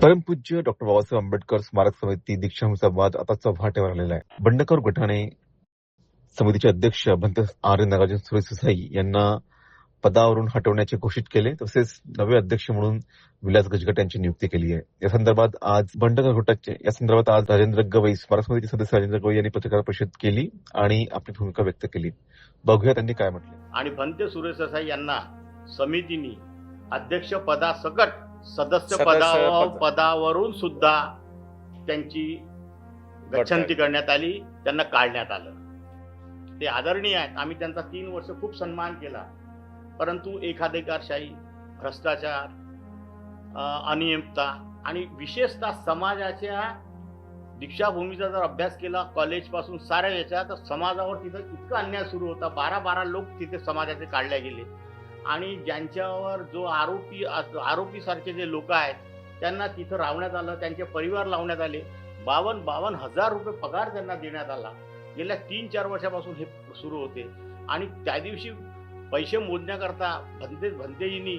परमपूज्य डॉक्टर बाबासाहेब आंबेडकर स्मारक समिती दीक्षाभूमीचा वाद आता चव्हाट्यावर आलेला आहे. बंडखोर गटाने समितीचे अध्यक्ष भंते आर्य नागार्जुन सुरेश यांना पदावरून हटवण्याचे घोषित केले. तसेच नवे अध्यक्ष म्हणून विलास गजगट यांची नियुक्ती केली आहे. या संदर्भात आज राजेंद्र गवई स्मारक समिती सदस्य राजेंद्र गवई यांनी पत्रकार परिषद केली आणि आपली भूमिका व्यक्त केली. बघूया त्यांनी काय म्हटले. आणि भंते सुरेश देसाई यांना समितीने अध्यक्ष पदासकट सदस्य पदावरून सुद्धा त्यांची गच्छंती करण्यात आली, त्यांना काढण्यात आलं. ते आदरणीय आहेत. आम्ही त्यांचा 3 वर्ष खूप सन्मान केला, परंतु एकाधिकारशाही, भ्रष्टाचार, अनियमितता आणि विशेषतः समाजाच्या दीक्षाभूमीचा जर अभ्यास केला कॉलेजपासून साऱ्या याच्या, तर समाजावर तिथं इतका अन्याय सुरू होता. 12 लोक तिथे समाजाचे काढले गेले आणि ज्यांच्यावर जो आरोपी सारखे जे लोक आहेत त्यांना तिथं रावण्यात आलं, त्यांचे परिवार लावण्यात आले. 52 हजार रुपये पगार त्यांना देण्यात आला. गेल्या 3-4 वर्षापासून हे सुरू होते आणि त्या दिवशी पैसे मोजण्याकरता भंतेजींनी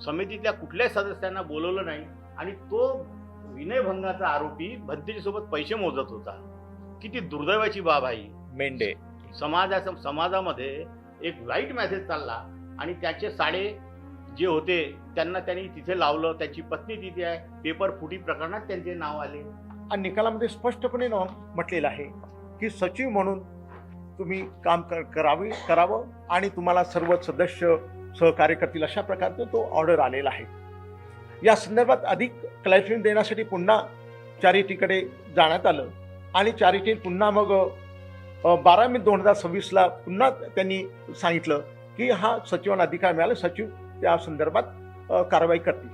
समितीतल्या कुठल्याही सदस्यांना बोलवलं नाही आणि तो विनयभंगाचा आरोपी भंतेजी सोबत पैसे मोजत होता. किती दुर्दैवाची बाब आहे. मेंढे समाजामध्ये एक वाईट मेसेज चालला आणि त्याचे साडे जे होते त्यांना त्यांनी तिथे लावलं. त्याची पत्नी तिथे आहे. पेपर फुटी प्रकरणात त्यांचे नाव आले आणि निकालामध्ये स्पष्टपणे म्हटलेलं आहे की सचिव म्हणून तुम्ही काम करावं आणि तुम्हाला सर्व सदस्य सहकार्य करतील अशा प्रकारचा तो ऑर्डर आलेला आहे. या संदर्भात अधिक क्लॅरिफिकेशन देण्यासाठी पुन्हा चॅरिटीकडे जाण्यात आलं आणि चॅरिटी पुन्हा मग 12 मे 2026 पुन्हा त्यांनी सांगितलं की हा सचिवांना अधिकार मिळाला, सचिव त्या संदर्भात कारवाई करतील.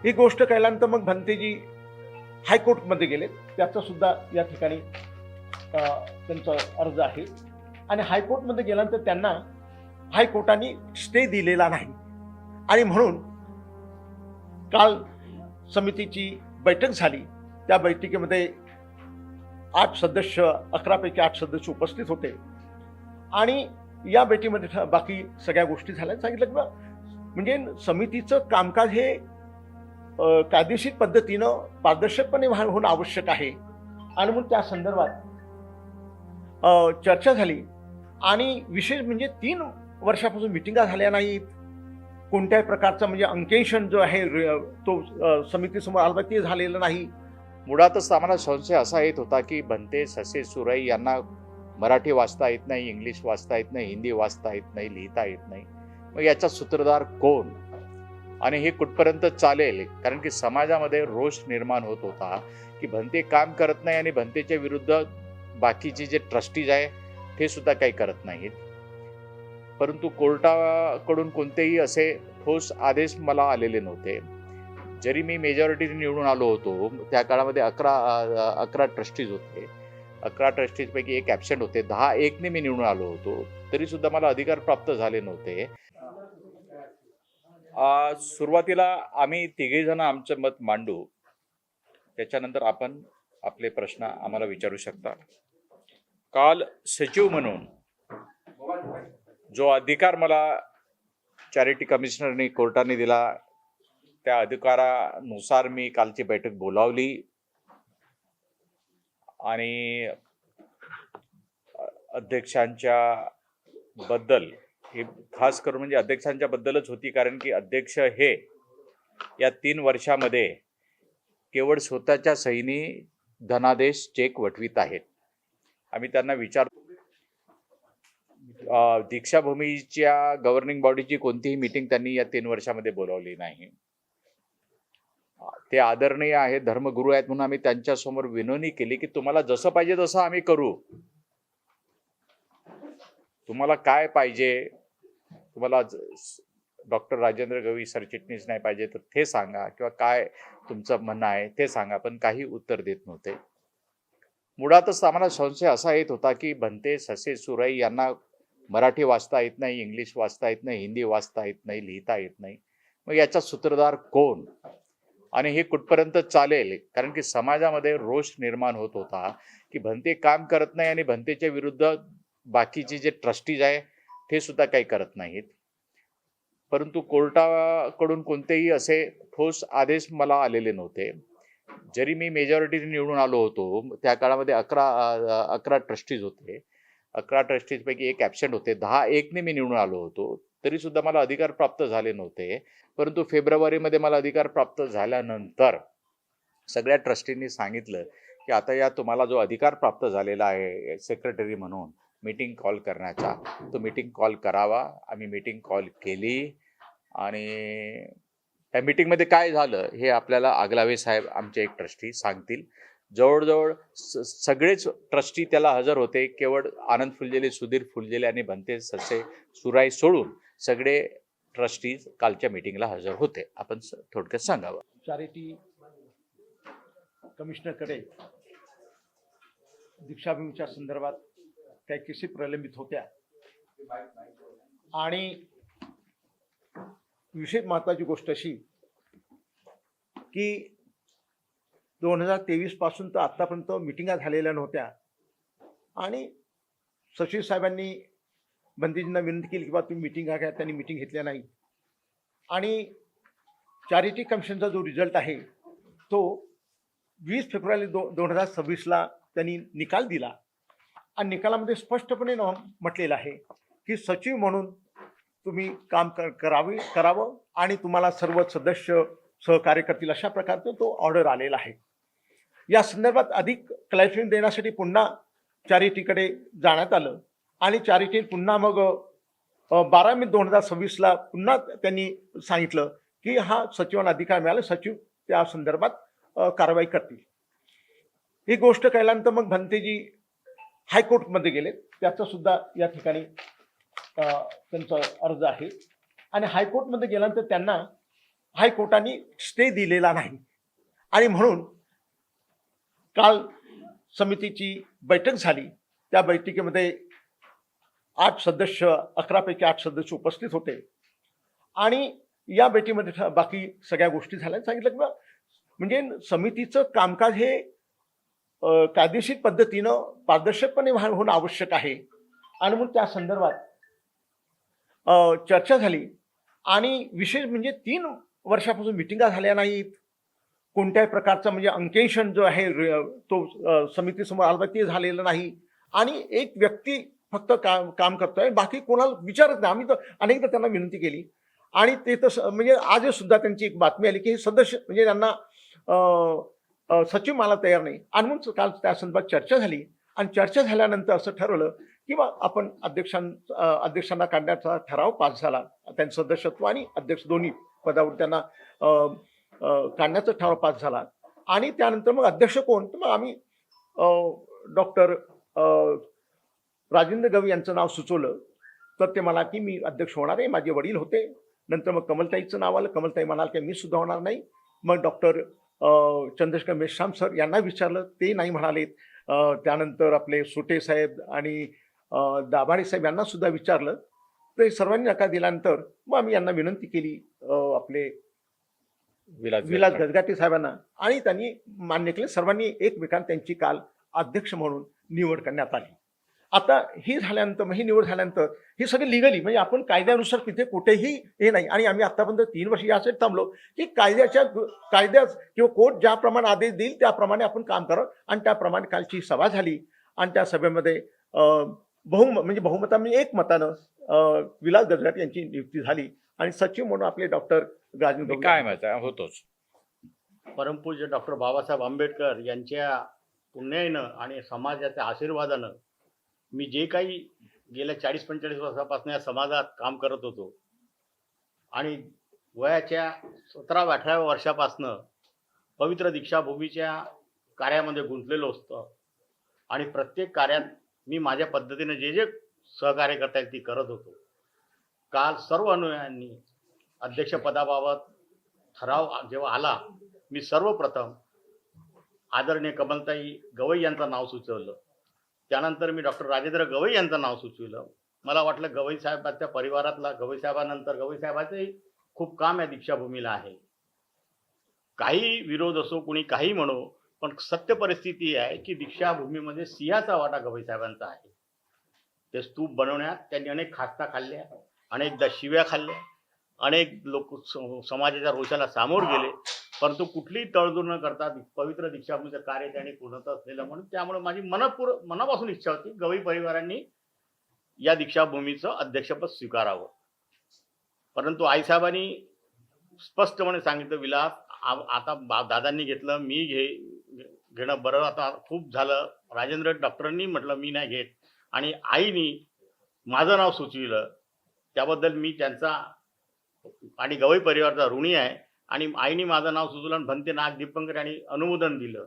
ही गोष्ट कळल्यानंतर मग भंतेजी हायकोर्टमध्ये गेले. त्याचा सुद्धा या ठिकाणी त्यांचा अर्ज आहे आणि हायकोर्टमध्ये गेल्यानंतर त्यांना हायकोर्टाने स्टे दिलेला नाही आणि म्हणून काल समितीची बैठक झाली. त्या बैठकीमध्ये 8 सदस्य 11 पैकी 8 सदस्य उपस्थित होते आणि या बैठकीमध्ये बाकी सगळ्या गोष्टी झाल्या. सांगितलं की म्हणजे समितीचं कामकाज हे कायदेशीर पद्धतीनं पारदर्शकपणे होणं आवश्यक आहे आणि मग त्या संदर्भात चर्चा झाली आणि विशेष म्हणजे 3 वर्षापासून मिटिंगा झाल्या नाहीत. कोणत्याही प्रकारचं म्हणजे अंकेशन जो आहे तो समितीसमोर आला ते झालेलं नाही. मुळातच आम्हाला संशय असा येत होता की भंते ससे सुराई यांना मराठी वाचता येत नाही, इंग्लिश वाचता येत नाही, हिंदी वाचता येत नाही, लिहिता येत नाही. मग याचा सूत्रधार कोण आणि हे कुठपर्यंत चालेल? कारण की समाजामध्ये रोष निर्माण होत होता की भंते काम करत नाही आणि भंतेच्या विरुद्ध बाकीचे जे ट्रस्टीज आहे ते सुद्धा काही करत नाहीत. परंतु कोर्टाकडून कोणतेही असे ठोस आदेश मला आलेले नव्हते. जरी मी मेजॉरिटीने निवडून आलो होतो, त्या काळामध्ये 11 ट्रस्टीज होते. 11 ट्रस्टीजपैकी 1 ॲबसेंट होते. 10-1ने मी निवडून आलो होतो, तरी सुद्धा मला अधिकार प्राप्त झाले नव्हते. सुरुवातीला आम्ही 3घे जण आमचं मत मांडू, त्याच्यानंतर आपण आपले प्रश्न आम्हाला विचारू शकता. काल सचिव म्हणून जो अधिकार मला चॅरिटी कमिशनरने कोर्टाने दिला, त्या अधिकारानुसार मी कालची बैठक बोलावली आणि अध्यक्षांच्या बद्दल, ही खास करून म्हणजे अध्यक्षांच्या बद्दलच होती, कारण की अध्यक्ष हे या 3 वर्षामध्ये केवळ स्वतःच्या सहीने धनादेश चेक वटवित आहेत. आम्ही त्यांना विचारतो, दीक्षाभूमीच्या गव्हर्निंग बॉडीची कोणतीही मीटिंग त्यांनी या 3 वर्षामध्ये बोलावली नाही. ते आदरणीय आहेत, धर्मगुरू आहेत, म्हणून आम्ही त्यांच्यासमोर विनवणी केली की तुम्हाला जसं पाहिजे तसं आम्ही करू. तुम्हाला काय पाहिजे, तुम्हाला डॉक्टर राजेंद्र गवई सरचिटणीस नाही पाहिजे तर ते सांगा, किंवा काय तुमचं म्हणणं आहे ते सांगा. पण काही उत्तर देत नव्हते. मुळातच आम्हाला संशय असा येत होता की भंते ससे सुराई यांना मराठी वाचता येत नाही, इंग्लिश वाचता येत नाही, हिंदी वाचता येत नाही, लिहिता येत नाही. मग याचा सूत्रधार कोण आणि हे कुठपर्यंत चालेल? कारण की समाजामध्ये रोष निर्माण होत होता की भंते काम करत नाही आणि भंतेच्या विरुद्ध बाकीचे जे ट्रस्टीज आहे ते सुद्धा काही करत नाहीत. परंतु कोर्टाकडून कोणतेही असे ठोस आदेश मला आलेले नव्हते. जरी मी मेजॉरिटीने निवडून आलो होतो, त्या काळामध्ये 11 ट्रस्टीज होते. 11 ट्रस्टीजपैकी एक ॲब्सेंट होते. 10-1ने मी निवडून आलो होतो. तरीसुद्धा मला अधिकार प्राप्त झाले नव्हते. परंतु फेब्रुवारीमध्ये मला अधिकार प्राप्त झाल्यानंतर सगळ्या ट्रस्टींनी सांगितलं, की आता या तुम्हाला जो अधिकार प्राप्त झालेला आहे सेक्रेटरी म्हणून मीटिंग कॉल करण्याचा, तो मीटिंग कॉल करावा. आम्ही मीटिंग कॉल केली आणि त्या मीटिंगमध्ये काय झालं हे आपल्याला आगलावे साहेब आमचे एक ट्रस्टी सांगतील. जवळजवळ सगळेच ट्रस्टी त्याला हजर होते. केवळ आनंद फुलझेले, सुधीर फुलझेले आणि भंते ससे सुराई सोडून सगळे ट्रस्टीज कालच्या मीटिंगला हजर होते. आपण थोडक्यात सांगावं. चॅरिटी कमिशनरकडे दीक्षाभूमीच्या संदर्भात काही केसी प्रलंबित होत्या आणि विशेष महत्त्वाची गोष्ट अशी की 2023 पासून तर आत्तापर्यंत मिटिंगा झालेल्या नव्हत्या आणि सचिव साहेबांनी बंदीजींना विनंती केली की बा तुम्ही मिटिंगा घ्या. त्यांनी मिटिंग घेतल्या नाही आणि चॅरिटी कमिशनचा जो रिझल्ट आहे तो 20 फेब्रुवारी 2026ला त्यांनी निकाल दिला आणि निकालामध्ये स्पष्टपणे म्हटलेलं आहे की सचिव म्हणून तुम्ही काम करावं आणि तुम्हाला सर्व सदस्य सहकार्य करतील अशा प्रकारचा तो ऑर्डर आलेला आहे. या संदर्भात अधिक क्लॅरिफिकेशन देण्यासाठी पुन्हा चॅरिटीकडे जाण्यात आलं आणि चॅरिटी पुन्हा मग 12 मे 2026ला पुन्हा त्यांनी सांगितलं की हा सचिवांना अधिकार मिळाला, सचिव त्या संदर्भात कारवाई करतील. ही गोष्ट कळल्यानंतर मग भंतेजी हायकोर्टमध्ये गेले. त्याचा सुद्धा या ठिकाणी त्यांचा अर्ज आहे आणि हायकोर्टमध्ये गेल्यानंतर त्यांना हायकोर्टाने स्टे दिलेला नाही आणि म्हणून काल समितीची बैठक झाली. त्या बैठकीमध्ये 8 सदस्य 11 पैकी 8 सदस्य उपस्थित होते आणि या बैठकीमध्ये बाकी सगळ्या गोष्टी झाल्या. सांगितलं की म्हणजे समितीचं कामकाज हे कायदेशीर पद्धतीनं पारदर्शकपणे होणं आवश्यक आहे आणि मग त्या संदर्भात चर्चा झाली आणि विशेष म्हणजे 3 वर्षापासून मिटिंगा झाल्या नाहीत. कोणत्याही प्रकारचं म्हणजे अंकेशन जो आहे तो समितीसमोर आला ते झालेलं नाही आणि एक व्यक्ती फक्त काम करतोय, बाकी कोणाला विचारत नाही. आम्ही तर अनेकदा त्यांना विनंती केली आणि ते तर म्हणजे आज सुद्धा त्यांची एक बातमी आली की हे सदस्य म्हणजे त्यांना सचिव मला तयार नाही आणि मग काल त्या संदर्भात चर्चा झाली आणि चर्चा झाल्यानंतर असं ठरवलं की बा आपण अध्यक्षांना काढण्याचा ठराव पास झाला. त्यांचं सदस्यत्व आणि अध्यक्ष दोन्ही पदावर त्यांना काढण्याचा ठराव पास झाला आणि त्यानंतर मग अध्यक्ष कोण, तर मग आम्ही डॉक्टर राजेंद्र गवई यांचं नाव सुचवलं. तर ते मला की मी अध्यक्ष होणार आहे, माझे वडील होते. नंतर मग कमलताईचं नाव आलं. कमलताई म्हणाल की मी सुद्धा होणार नाही. मग डॉक्टर चंद्रशेखर मेश्राम सर यांना विचारलं, ते नाही म्हणालेत. त्यानंतर आपले सुटे साहेब आणि दाभाडे साहेब यांना सुद्धा विचारलं. ते सर्वांनी नकार दिल्यानंतर मग आम्ही यांना विनंती केली आपले विलास गजगाटे साहेबांना आणि त्यांनी मान्य केले. सर्वांनी एकमेकांना त्यांची काल अध्यक्ष म्हणून निवड करण्यात आली. आता ही झाल्यानंतर ही निवड झाल्यानंतर ही सगळी लिगली म्हणजे आपण कायद्यानुसार तिथे कुठेही हे नाही आणि आम्ही आतापर्यंत 3 वर्ष यासाठी थांबलो की कायद्यात किंवा कोर्ट ज्याप्रमाणे आदेश देईल त्याप्रमाणे आपण काम करावं आणि त्याप्रमाणे कालची सभा झाली आणि त्या सभेमध्ये बहुमताने एकमतानं विलास गजगाटे यांची नियुक्ती झाली आणि सचिव म्हणून आपले डॉक्टर राजेंद्र काय माहिती होतोच परमपूज्य डॉक्टर बाबासाहेब आंबेडकर यांच्या पुण्याईनं आणि समाजाच्या आशीर्वादानं मी जे काही गेल्या 40-45 वर्षापासून या समाजात काम करत होतो आणि वयाच्या 17-18व्या वर्षापासनं पवित्र दीक्षाभूमीच्या कार्यामध्ये गुंतलेलो असतो आणि प्रत्येक कार्यात मी माझ्या पद्धतीने जे सहकार्य करता येईल ती करत होतो. काल सर्व अनुयायांनी अध्यक्षपदाबाबत ठराव जेव्हा आला, मी सर्वप्रथम आदरणीय कमलताई गवई यांचं नाव सुचवलं. त्यानंतर मी डॉक्टर राजेंद्र गवई यांचं नाव सुचवलं. मला वाटलं गवई साहेबांच्या परिवारातला गवई साहेबानंतर गवई साहेबांचंही खूप काम या दीक्षाभूमीला आहे. काही विरोध असो, कुणी काही म्हणो, पण सत्य परिस्थिती आहे की दीक्षाभूमीमध्ये सिंहाचा वाटा गवई साहेबांचा आहे. ते स्तूप बनवण्यात त्यांनी अनेक खास्ता खाल्ल्या, अनेकदा शिव्या खाल्ल्या, अनेक लोक समाजाच्या रोषाला सामोर गेले, परंतु कुठलीही तळजोड न करता पवित्र दीक्षाभूमीचं कार्य त्यांनी पूर्णतः असलेलं म्हणून त्यामुळे माझी मनापासून इच्छा होती गवई परिवारांनी या दीक्षाभूमीचं अध्यक्षपद स्वीकारावं. परंतु आईसाहेबांनी स्पष्टपणे सांगितलं, विलास आता दादांनी घेतलं, मी घेणं बरं, आता खूप झालं. राजेंद्र डॉक्टरांनी म्हटलं मी नाही घेत, आणि आईनी माझं नाव सुचविलं, त्याबद्दल मी त्यांचा आणि गवई परिवाराचा ऋणी आहे. आणि आईने माझं नाव सुचवलं आणि भंते नाग दीपंकर यांनी अनुमोदन दिलं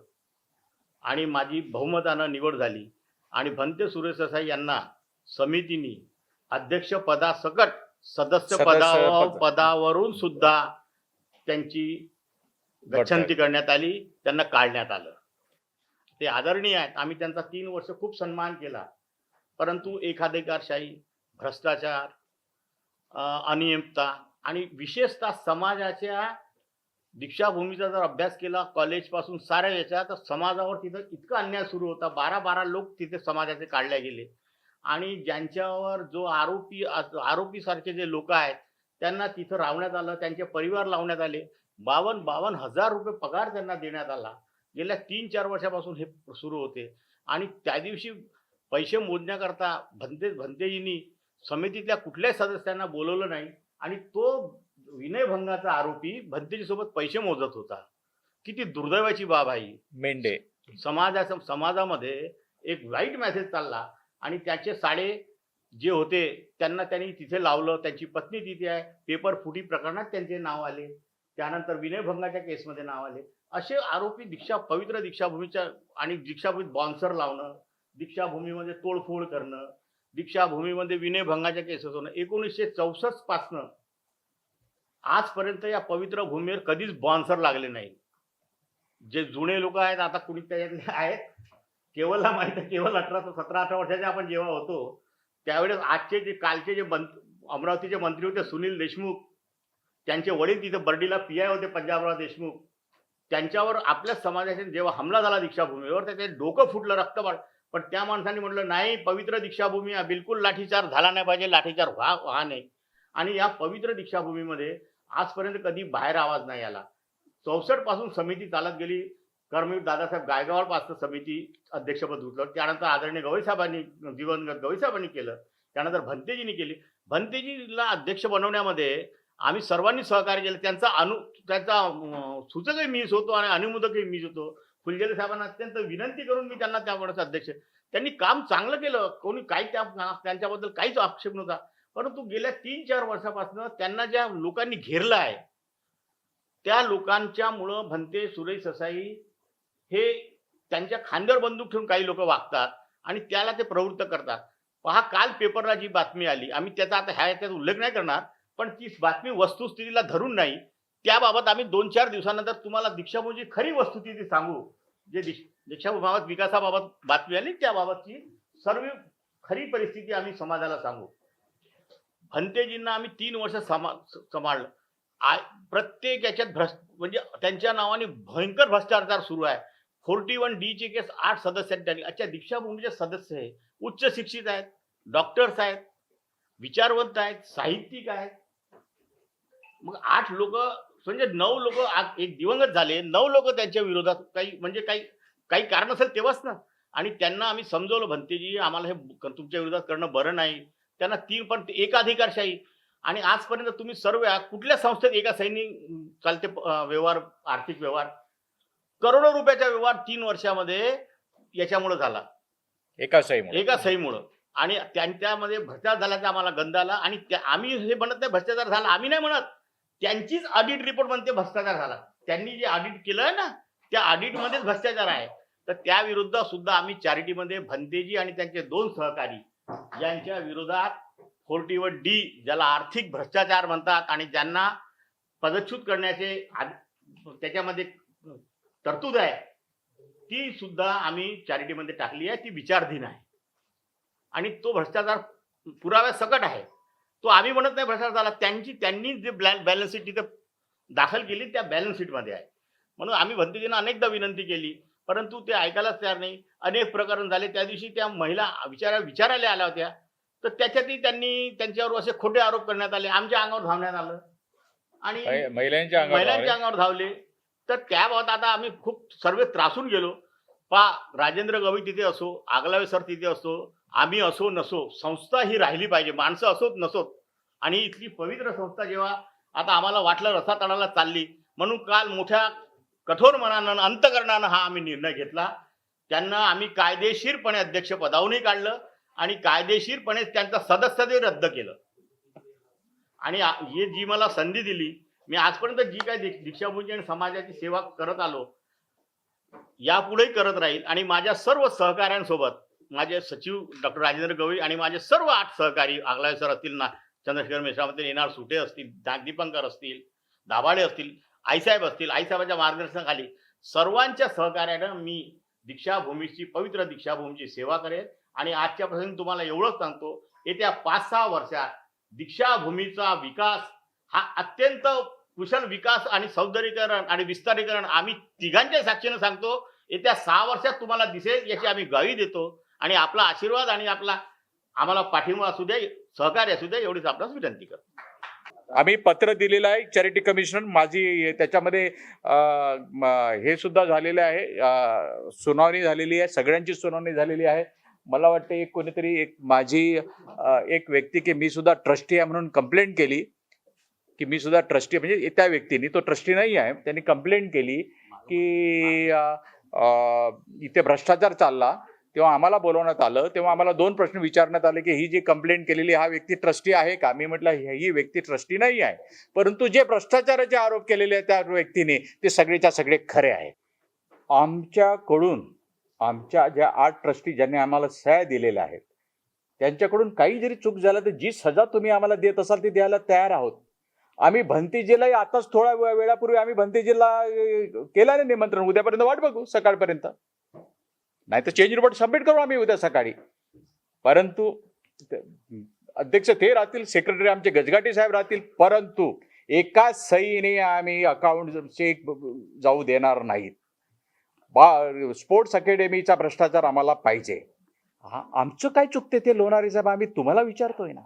आणि माझी बहुमतानं निवड झाली. आणि भंते सुरेश देसाई यांना समितीने अध्यक्षपदासकट सदस्य पदावरून सुद्धा त्यांची गच्छंती करण्यात आली, त्यांना काढण्यात आलं. ते आदरणीय आहेत, आम्ही त्यांचा 3 वर्ष खूप सन्मान केला. परंतु एकाधिकारशाही, भ्रष्टाचार, अनियमितता आणि विशेषतः समाजाच्या दीक्षाभूमीचा जर अभ्यास केला कॉलेजपासून साऱ्या याच्या, तर समाजावर तिथं इतका अन्याय सुरू होता. 12 लोक तिथे समाजाचे काढले गेले आणि ज्यांच्यावर जो आरोपी सारखे जे लोक आहेत त्यांना तिथं रावण्यात आलं, त्यांचे परिवार लावण्यात आले. 52 हजार रुपये पगार त्यांना देण्यात आला. गेल्या 3-4 वर्षापासून हे सुरू होते. आणि त्या दिवशी पैसे मोजण्याकरता भंतेजींनी समितीतल्या कुठल्याच सदस्यांना बोलवलं नाही आणि तो विनयभंगाचा आरोपी भंतेजी सोबत पैसे मोजत होता. किती दुर्दैवाची बाब आहे. मेंढे समाजामध्ये एक वाईट मेसेज चालला आणि त्याचे साडे जे होते त्यांनी तिथे लावलं. त्यांची पत्नी तिथे आहे. पेपर फुटी प्रकरणात त्यांचे नाव आले, त्यानंतर विनयभंगाच्या केसमध्ये नाव आले. असे आरोपी पवित्र दीक्षाभूमीच्या आणि दीक्षाभूमीत बॉन्सर लावणं, दीक्षाभूमीमध्ये तोडफोड करणं, दीक्षाभूमीमध्ये विनयभंगाच्या केसेस होणं. 1964 पासनं आजपर्यंत या पवित्र भूमीवर कधीच बॉन्सर लागले नाही. जे जुने लोक आहेत, आता कुणी त्याच्यातले आहेत, केवळला माहिती आहे, केवळ 17-18 वर्षाचे आपण जेव्हा होतो त्यावेळेस कालचे जे अमरावतीचे मंत्री होते सुनील देशमुख, त्यांचे वडील तिथे बर्डीला PI होते पंजाबराव देशमुख. त्यांच्यावर आपल्या समाजाने जेव्हा हमला झाला दीक्षाभूमीवर त्याचे डोकं फुटलं, रक्तपात. पण त्या माणसांनी म्हटलं नाही, पवित्र दीक्षाभूमी बिलकुल लाठीचार्ज झाला नाही पाहिजे, लाठीचार्ज व्हा नाही. आणि या पवित्र दीक्षाभूमीमध्ये आजपर्यंत कधी बाहेर आवाज नाही आला. 64 पासून समिती चालत गेली. कर्मवीर दादासाहेब गायकवाडपासून समिती अध्यक्षपद घेतलं. त्यानंतर आदरणीय दिवंगत गवईसाहेबांनी केलं. त्यानंतर भंतेजींनी केली. भंतेजीला अध्यक्ष बनवण्यामध्ये आम्ही सर्वांनी सहकार्य केलं. त्यांचा सूचकही मीच होतो आणि अनुमोदकही मीच होतो. फुलझेले साहेबांना अत्यंत विनंती करून मी त्यांना त्यावेळेस अध्यक्ष. त्यांनी काम चांगलं केलं, कोणी काही त्यांच्याबद्दल काहीच आक्षेप नव्हता. परंतु गेल्या 3-4 वर्षापासून त्यांना ज्या लोकांनी घेरलं आहे त्या लोकांच्यामुळं भंते सुरेश देसाई हे त्यांच्या खांद्यावर बंदूक ठेवून काही लोक वागतात आणि त्याला ते प्रवृत्त करतात. पहा, काल पेपरला जी बातमी आली, आम्ही त्याचा आता ह्याच्यात उल्लेख नाही करणार, पण ती बातमी वस्तुस्थितीला धरून नाही. त्याबाबत आम्ही 2-4 दिवसानंतर तुम्हाला दीक्षाभूमीची खरी वस्तुस्थिती सांगू. जे दीक्षाभूमीबाबत विकासाबाबत बातमी आली त्याबाबतची सर्व खरी परिस्थिती आम्ही समाजाला सांगू. भंतेजींना आम्ही 3 वर्ष सांभाळलं. प्रत्येक याच्यात म्हणजे त्यांच्या नावाने भयंकर भ्रष्टाचार सुरू आहे. 41D ची केस 8 सदस्यांनी. अच्छा, दीक्षाभूमीचे सदस्य आहे, उच्च शिक्षित आहेत, डॉक्टर्स आहेत, विचारवंत आहेत, साहित्यिक आहेत. मग 8 लोक म्हणजे 9 लोक एक दिवंगत झाले, 9 लोक त्यांच्या विरोधात काही कारण असेल तेव्हाच ना. आणि त्यांना आम्ही समजवलं, भंतेजी आम्हाला हे तुमच्या विरोधात करणं बरं नाही. त्यांना 3 पण एकाधिकारशाही. आणि आजपर्यंत तुम्ही सर्व कुठल्या संस्थेत एका सैनिक चालते व्यवहार, आर्थिक व्यवहार, करोडो रुपयाचा व्यवहार 3 वर्षामध्ये याच्यामुळे झाला, एका सहीमुळे. आणि त्यांच्यामध्ये भ्रष्टाचार झाल्याचा आम्हाला गंध आला. आणि आम्ही हे म्हणत नाही भ्रष्टाचार झाला, आम्ही नाही म्हणत, त्यांचीच ऑडिट रिपोर्ट म्हणते भ्रष्टाचार झाला. त्यांनी जे ऑडिट केलंय ना त्या ऑडिटमध्येच भ्रष्टाचार आहे. तर त्या विरुद्ध सुद्धा आम्ही चॅरिटीमध्ये भंतेजी आणि त्यांचे 2 सहकारी यांच्या विरोधात 41D ज्याला आर्थिक भ्रष्टाचार म्हणतात आणि ज्यांना पदच्युत करण्याचे त्याच्यामध्ये तरतूद आहे, ती सुद्धा आम्ही चॅरिटीमध्ये टाकली आहे. ती विचाराधीन आहे आणि तो भ्रष्टाचार पुराव्या सकट आहे. तो आम्ही म्हणत नाही भ्रष्टाचार झाला, त्यांनी जे बॅलन्स शीट तिथं दाखल केली त्या बॅलन्स शीटमध्ये आहे. म्हणून आम्ही भंतेजींना अनेकदा विनंती केली, परंतु ते ऐकायलाच तयार नाही. अनेक प्रकरण झाले. त्या दिवशी त्या महिला विचारायला आल्या होत्या, तर त्याच्यातही त्यांच्यावर असे खोटे आरोप करण्यात आले, आमच्या अंगावर धावण्यात आलं. आणि महिलांच्या महिलांच्या अंगावर धावले. तर त्या बाबत आता आम्ही खूप सर्व त्रासून गेलो. राजेंद्र गवई तिथे असो, आगलावे सर तिथे असो, आम्ही असो नसो, संस्था ही राहिली पाहिजे, माणसं असोत नसोत. आणि इतकी पवित्र संस्था जेव्हा आता आम्हाला वाटलं रसातळाला चालली, म्हणून काल मोठ्या कठोर मनानं अंतकरणानं हा आम्ही निर्णय घेतला. त्यांना आम्ही कायदेशीरपणे अध्यक्ष पदावरूनही काढलं आणि कायदेशीरपणे त्यांचं सदस्यत्वही रद्द केलं. आणि ही जी मला संधी दिली, मी आजपर्यंत जी काही दीक्षाभूमी आणि समाजाची सेवा करत आलो, यापुढेही करत राहील. आणि माझ्या सर्व सहकाऱ्यांसोबत माझे सचिव डॉक्टर राजेंद्र गवई आणि माझे सर्व 8 सहकारी, आगलावे सर असतील ना, चंद्रशेखर मिश्रामध्ये येणार सुटे असतील, दीपंकर असतील, दाभाडे असतील, आईसाहेब असतील, आईसाहेबांच्या मार्गदर्शनाखाली सर्वांच्या सहकार्यानं मी दीक्षाभूमीची, पवित्र दीक्षाभूमीची सेवा करेन. आणि आजच्यापासून तुम्हाला एवढंच सांगतो, येत्या 5-6 वर्षात दीक्षाभूमीचा विकास हा अत्यंत कुशल विकास आणि सौंदर्यीकरण आणि विस्तारीकरण आम्ही तिघांच्या साक्षीनं सांगतो, येत्या 6 वर्षात तुम्हाला दिसेल, याची आम्ही ग्वाही देतो. आणि आपला आशीर्वाद आणि आम्हाला पाठिंबा असू द्या, सहकार्य असू द्या, एवढीच आपल्याला विनंती करतो. आम्ही पत्र दिलेलं आहे चॅरिटी कमिशनर, माझी त्याच्यामध्ये हे सुद्धा झालेलं आहे, सुनावणी झालेली आहे, सगळ्यांची सुनावणी झालेली आहे. मला वाटतं एक कोणीतरी माझी एक व्यक्ती की मी सुद्धा ट्रस्टी आहे म्हणून कंप्लेंट केली, की मी सुद्धा ट्रस्टी, म्हणजे त्या व्यक्तीने, तो ट्रस्टी नाही आहे, त्यांनी कंप्लेंट केली की इथे भ्रष्टाचार चालला. तेव्हा आम्हाला बोलवण्यात आलं, तेव्हा आम्हाला 2 प्रश्न विचारण्यात आले की ही जी कंप्लेंट केलेली हा व्यक्ती ट्रस्टी आहे का? मी म्हटलं ही व्यक्ती ट्रस्टी नाही आहे, परंतु जे भ्रष्टाचाराचे आरोप केलेले आहेत त्या व्यक्तीने ते सगळेच्या सगळे खरे आहेत. आमच्याकडून आमच्या ज्या 8 ट्रस्टी ज्यांनी आम्हाला सह्या दिलेल्या आहेत त्यांच्याकडून काही जरी चूक झालं तर जी सजा तुम्ही आम्हाला देत असाल ती द्यायला तयार आहोत. आम्ही भंतीजीलाही आताच थोड्या वेळापूर्वी आम्ही भंतीजीला केलं नाही निमंत्रण, उद्यापर्यंत वाट बघू सकाळपर्यंत, नाही तर चेंज रिपोर्ट सबमिट करू आम्ही उद्या सकाळी. परंतु अध्यक्ष ते राहतील, सेक्रेटरी आमचे गजगाटी साहेब राहतील, परंतु एका सहीने आम्ही अकाउंट चेक जाऊ देणार नाहीत. स्पोर्ट्स अकॅडमीचा भ्रष्टाचार आम्हाला पाहिजे. आमचं काय चुकते ते लोणारे साहेब, आम्ही तुम्हाला विचारतोय ना.